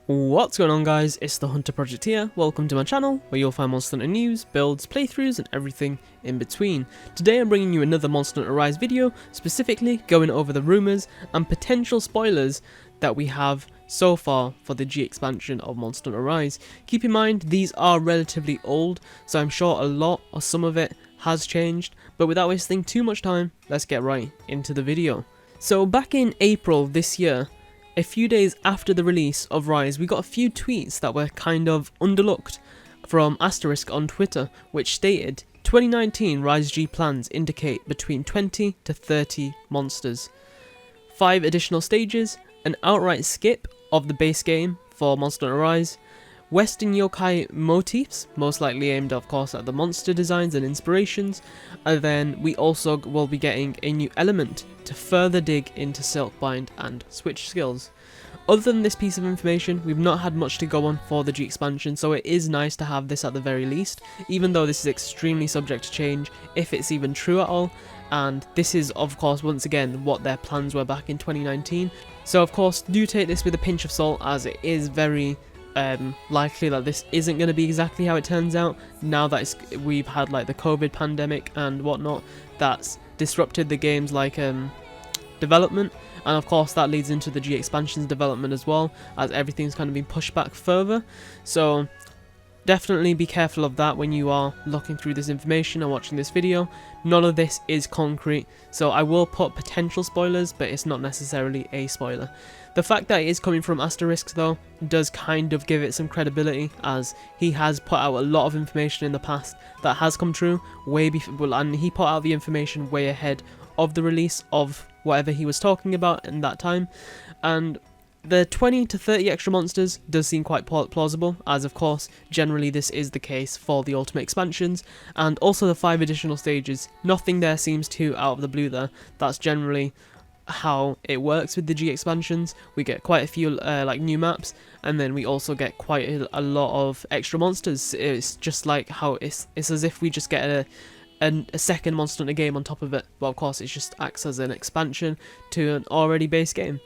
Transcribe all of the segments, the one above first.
What's going on, guys? It's the Hunter Project here. Welcome to my channel where you'll find Monster Hunter news, builds, playthroughs and everything in between. Today I'm bringing you another Monster Hunter Rise video, specifically going over the rumours and potential spoilers that we have so far for the G expansion of Monster Hunter Rise. Keep in mind these are relatively old, so I'm sure a lot or some of it has changed, but without wasting too much time, let's get right into the video. So back in April this year, a few days after the release of Rise, we got a few tweets that were kind of underlooked from Asterisk on Twitter, which stated 2019 Rise G plans indicate between 20 to 30 monsters, 5 additional stages, an outright skip of the base game for Monster Hunter Rise, Western yokai motifs, most likely aimed of course at the monster designs and inspirations, and then we also will be getting a new element to further dig into Silkbind and Switch skills. Other than this piece of information, we've not had much to go on for the G expansion, so it is nice to have this at the very least, even though this is extremely subject to change, if it's even true at all, and this is of course once again what their plans were back in 2019, so of course do take this with a pinch of salt, as it is very likely that this isn't going to be exactly how it turns out, now that we've had like the COVID pandemic and whatnot that's disrupted the game's like development, and of course that leads into the G expansion's development as well, as everything's kind of been pushed back further. So definitely be careful of that when you are looking through this information or watching this video. None of this is concrete, so I will put potential spoilers, but it's not necessarily a spoiler. The fact that it is coming from Asterisk though does kind of give it some credibility, as he has put out a lot of information in the past that has come true way before, and he put out the information way ahead of the release of whatever he was talking about in that time. And the 20 to 30 extra monsters does seem quite plausible, as of course generally this is the case for the ultimate expansions, and also the 5 additional stages. Nothing there seems too out of the blue there. That's generally how it works with the G expansions. We get quite a few like new maps, and then we also get quite a lot of extra monsters. It's just like how it's as if we just get a second Monster Hunter game on top of it. Well, of course it just acts as an expansion to an already base game,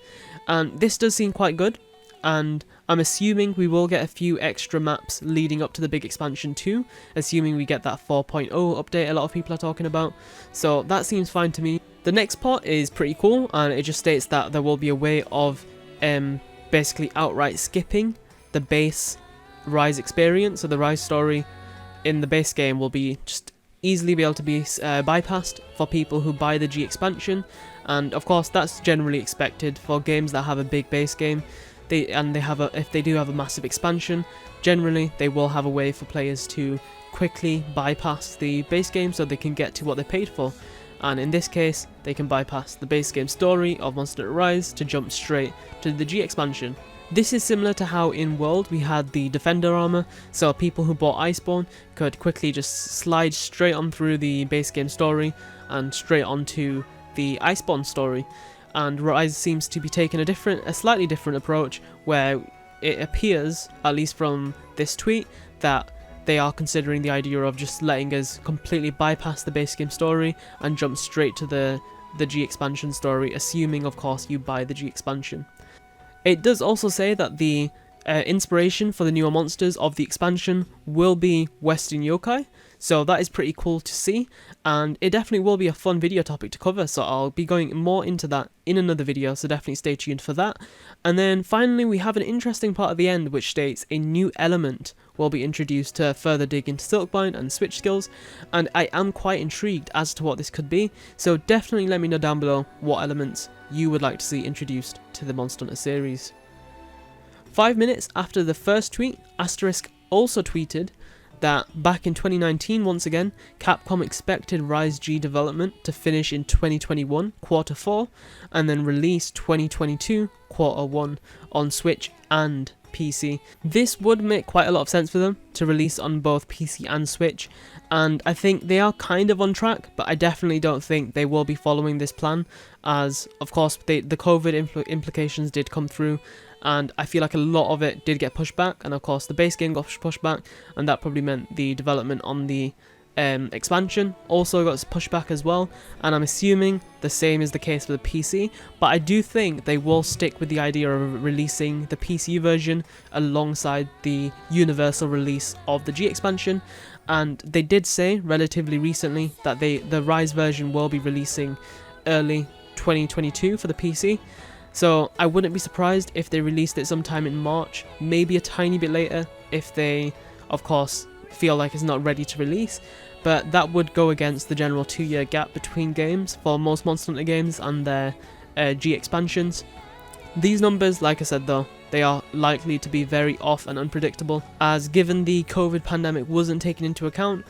and this does seem quite good, and I'm assuming we will get a few extra maps leading up to the big expansion too, assuming we get that 4.0 update a lot of people are talking about, so that seems fine to me. The next part is pretty cool, and it just states that there will be a way of basically outright skipping the base Rise experience, so the Rise story in the base game will be just easily be able to be bypassed for people who buy the G expansion, and of course that's generally expected for games that have a big base game. If they do have a massive expansion, generally they will have a way for players to quickly bypass the base game so they can get to what they paid for. And in this case, they can bypass the base game story of Monster Hunter Rise to jump straight to the G expansion. This is similar to how in World we had the Defender armor, so people who bought Iceborne could quickly just slide straight on through the base game story and straight onto the Iceborne story. And Rise seems to be taking a slightly different approach, where it appears, at least from this tweet, that they are considering the idea of just letting us completely bypass the base game story and jump straight to the G expansion story, assuming of course you buy the G expansion. It does also say that the inspiration for the newer monsters of the expansion will be Western yokai, so that is pretty cool to see, and it definitely will be a fun video topic to cover, so I'll be going more into that in another video, so definitely stay tuned for that. And then finally we have an interesting part at the end which states a new element will be introduced to further dig into Silkbind and Switch skills, and I am quite intrigued as to what this could be, so definitely let me know down below what elements you would like to see introduced to the Monster Hunter series. 5 minutes after the first tweet, Asterisk also tweeted that back in 2019, once again, Capcom expected Rise G development to finish in 2021 quarter 4 and then release 2022 quarter 1 on Switch and PC. This would make quite a lot of sense for them to release on both PC and Switch, and I think they are kind of on track, but I definitely don't think they will be following this plan, as of course the COVID implications did come through, and I feel like a lot of it did get pushed back, and of course the base game got pushed back, and that probably meant the development on the expansion also got pushed back as well, and I'm assuming the same is the case for the PC, but I do think they will stick with the idea of releasing the PC version alongside the universal release of the G expansion. And they did say relatively recently that the Rise version will be releasing early 2022 for the PC. So I wouldn't be surprised if they released it sometime in March, maybe a tiny bit later if they, of course, feel like it's not ready to release. But that would go against the general 2-year gap between games for most Monster Hunter games and their G expansions. These numbers, like I said though, they are likely to be very off and unpredictable, as given the COVID pandemic wasn't taken into account,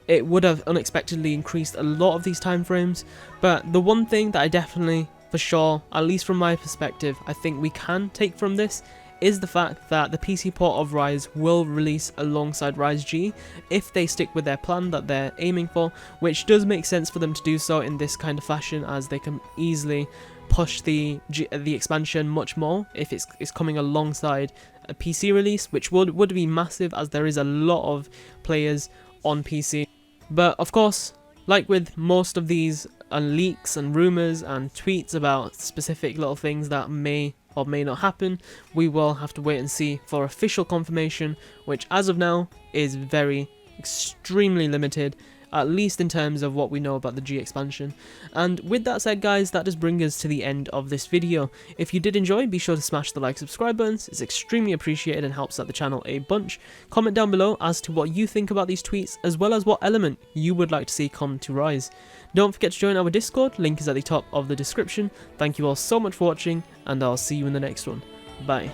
it would have unexpectedly increased a lot of these timeframes. But the one thing that I definitely, for sure, at least from my perspective, I think we can take from this is the fact that the PC port of Rise will release alongside Rise G if they stick with their plan that they're aiming for, which does make sense for them to do so in this kind of fashion, as they can easily push the expansion much more if it's coming alongside a PC release, which would be massive, as there is a lot of players on PC. But of course, like with most of these leaks and rumours and tweets about specific little things that may or may not happen, we will have to wait and see for official confirmation, which as of now is extremely limited, at least in terms of what we know about the G expansion. And with that said guys, that does bring us to the end of this video. If you did enjoy, be sure to smash the like, subscribe buttons, it's extremely appreciated and helps out the channel a bunch. Comment down below as to what you think about these tweets, as well as what element you would like to see come to Rise. Don't forget to join our Discord, link is at the top of the description. Thank you all so much for watching, and I'll see you in the next one. Bye.